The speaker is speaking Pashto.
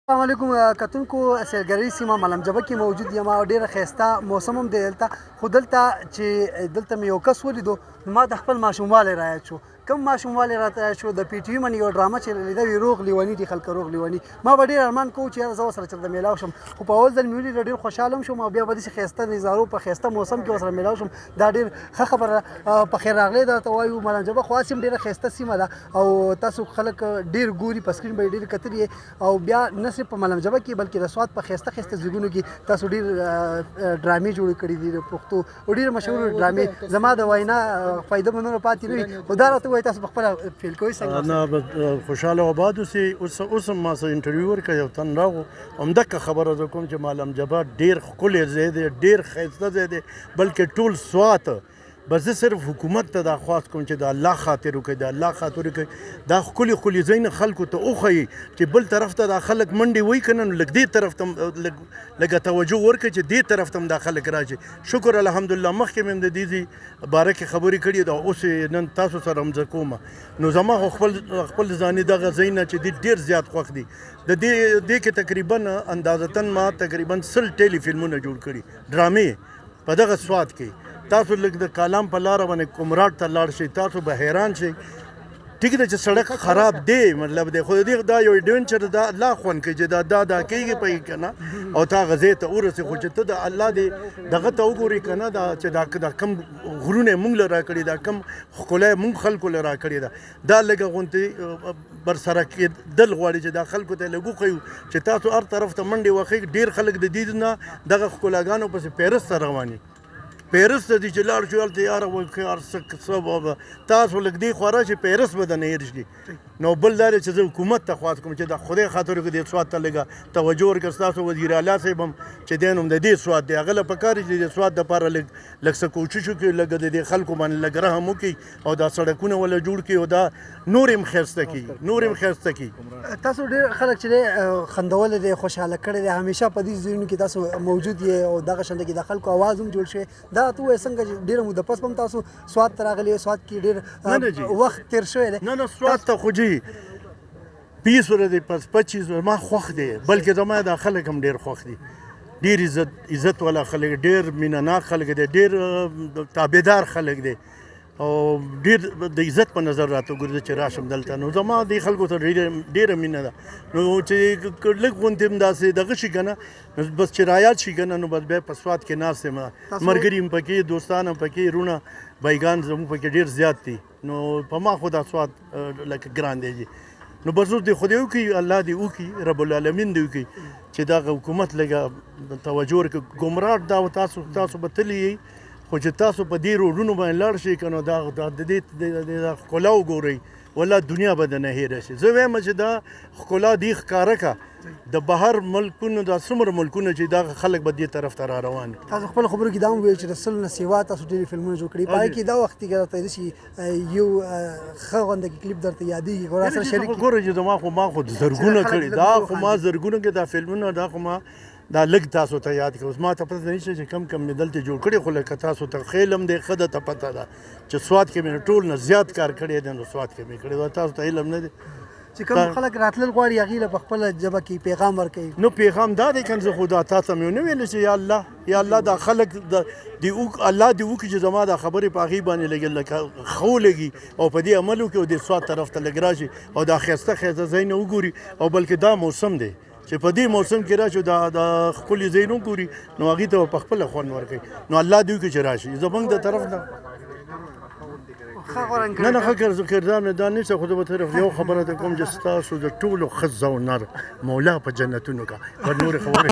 السلام علیکم کتونکو سیلګرۍ سیمه ملم جبه کې موجود یم او ډیره ښایسته موسم هم دی دلته خو دلته چې دلته مې یو کس ولیدو نو ما د خپل ماشوموالی رایاد شو کوم ماشوموالی راته یاد شو د پی ټي وي باندې یو ډرامه چې لیده وي روغ لیوني دي خلکه روغ لیوني ما به ډېر ارمان کوو چې یاره زه ورسره چېرته میلاو شم خو په اول ځل مې ولیده ډېر خوشحاله هم شوم او بیا به داسې ښایسته نظارو په ښایسته موسم کې ورسره میلاو شم دا ډېر ښه خبره په خیر راغلی درته وایو ملم جبه خو هسې هم ډېره ښایسته سیمه ده او تاسو خلک ډېر ګوري په سکرین به یې ډېر کتلي او بیا نه صرف په ملم جبه کې بلکې د سوات په ښایسته ښایسته ځایونو کې تاسو ډېر ډرامې جوړې کړي دي د پښتو او ډېرې مشهورې ډرامې زما د وینا فایده به نوره پاتې نه وي خو دا راته ووایي تاسو پخپله فیل کوئ څنګه نه خوشحاله آباد اوسئ اوس هم ما سره انټرویو ورکړی یو تن راغو همدغه خبره زه کوم چې ملم جبه ډېر ښکلی ځای دی ډېر ښایسته ځای دی بلکې ټول سوات بس زه صرف حکومت ته دا خواست کوم چې د الله خاطر وکړي د الله خاطر وکړي دا ښکلي ښکلي ځایونه خلکو ته وښیي چې بل طرف ته دا خلک منډې وایي که نه نو لږ دې طرف ته لږه توجه ورکړي چې دې طرف ته هم دا خلک راشي شکر الحمدلله مخکې مې هم د دې باره کې خبرې کړي دا اوس نن تاسو سره هم زه کومه نو زما خو خپل ځاني دغه ځایونه چې دي ډېر زیات خوښ دي د دې کې تقریبا اندازتن ما تقریبا 100 ټیلی فلمونه جوړ کړي ډرامې په دغه سوات کې تاسو لږ د کالام په لاره باندې کمراټ ته لاړ شئ تاسو به حیران شئ ټیک ده چې سړک خراب دی مطلب دی خو دې دا یو ایډونچر دا الله خوند کوي چې دا کېږي پهیږي که نه او تا غځې ته ورسې خو چې ته د الله دې دغه ته وګورې که نه دا چې دا کم غرونه یې مونږ له راکړي دا کم ښکلی مونږ خلکو له راکړې ده دا لږه غوندې برسره کېدل غواړي چې دا خلکو ته یې لږ وښیو چې تاسو هر طرف ته منډې وښئ ډېر خلک د دې نه دغه ښکلاګانو پسې پیرس ته روان دي پیرس ته دي چې لاړ شو هلته یاره وایي څه به تاسو لږ دې خوا راشئ پیرس به درنه هېر شي نو بل دا دی چې زه حکومت ته خواست کوم چې د خدای خاطر وکړي دې سوات ته لږه توجه ورکړه ستاسو وزیر اعلی صاحب هم چې دی نوم د دې سوات دی هغه له پکار چې د سوات دپاره لږ څه کوشش وکړي لږ د دې خلکو باندې لږ رحم وکړي او دا سړکونه وله جوړ کړي او دا نور یې هم ښایسته کړي تاسو ډېر خلک چې دی خندولی دی خوشحاله کړی دی همیشه په دې ځایونو کې تاسو موجود یې او دغه شانته کې د خلکو اواز هم جوړ شوی دا ته ووایه څنګه چې ډېره موده پس به هم تاسو سوات ته راغلي سوات کې ډېر وخت تېر شوی دی نه سوات ته خو جي 20 ورځې پس 25 ورځې ما خوښ دی بلکې زما دا خلک هم ډېر خوښ دي ډېر عزت والا خلک ډېر مینهناک خلک دی ډېر تابعدار خلک دی او ډېر د عزت په نظر راته ګوري چې راشم دلته نو زما دې خلکو سره ډېره مینه ده نو چې لږ غوندې هم داسې دغه شي که نه بس چې رایاد شي که نه نو بس بیا په سوات کې ناست یم ملګري هم پکې دوستان هم پکې رونه بایګان زموږ پکې ډېر زیات دي نو په ما خو دا سوات لکه ګران دی نو بس اوس دې خدای وکړي الله دې وکړي رب العالمین دې وکړي چې دغه حکومت لږه توجه ورکړي ګمراټ دا تاسو به تللی یئ خو چې تاسو په دې روډونو باندې لاړ شئ که نو دا د دې ښکلا وګورئ والله دنیا به درنه هېره شي زه وایم چې دا ښکلا دې ښکاره کړه د بهر ملکونو دا څومره ملکونه چې دا خلک به دې طرف ته را روان دي تاسو خپل خبرو کې دا هم وویل چې د 100 نه سوا تاسو ډېرې فلمونه جوړ کړي په هغې کې دا وختي که درته داسې یو ښه غونده کې کلیپ درته یادېږي که راسره شریک کړي ګوره چې ما خو زرګونه کړي دا خو ما زرګونه کې دا فلمونه دا خو ما دا لږ تاسو ته یاد کړه اوس ما ته پته نشته چې کم مې دلته جوړ کړي خو لکه تاسو ته خیل هم دی ښه درته پته ده چې سوات کې مې ټول نه زیات کار کړی دی نو سوات کې مې کړی دا تاسو ته علم نه دی چې کوم خلک راتلل غواړي هغې له په خپله ژبه کې پیغام ورکوي نو پیغام دا دی که زه خو دا تا ته مې ونه ویلې چې یا الله دا خلک الله دې وکړي چې زما دا خبرې په هغې باندې لکه ښه ولګي او په دې عمل وکړي او د سوات طرف ته لږ راشي او دا ښایسته ځایونه وګوري او بلکې دا موسم دی چې په دې موسم کې راشو دا ښکلي ځایونه وګوري نو هغې ته به په خپله خوند ورکوي نو الله دې وکړي چې راشي زموږ د طرف نه نه ښه کردار مې دا نشته خو زه به طرف یو خبره ته کوم چې ستاسو د ټولو ښځه او نر مولا په جنتونو کا پر نورې خبرې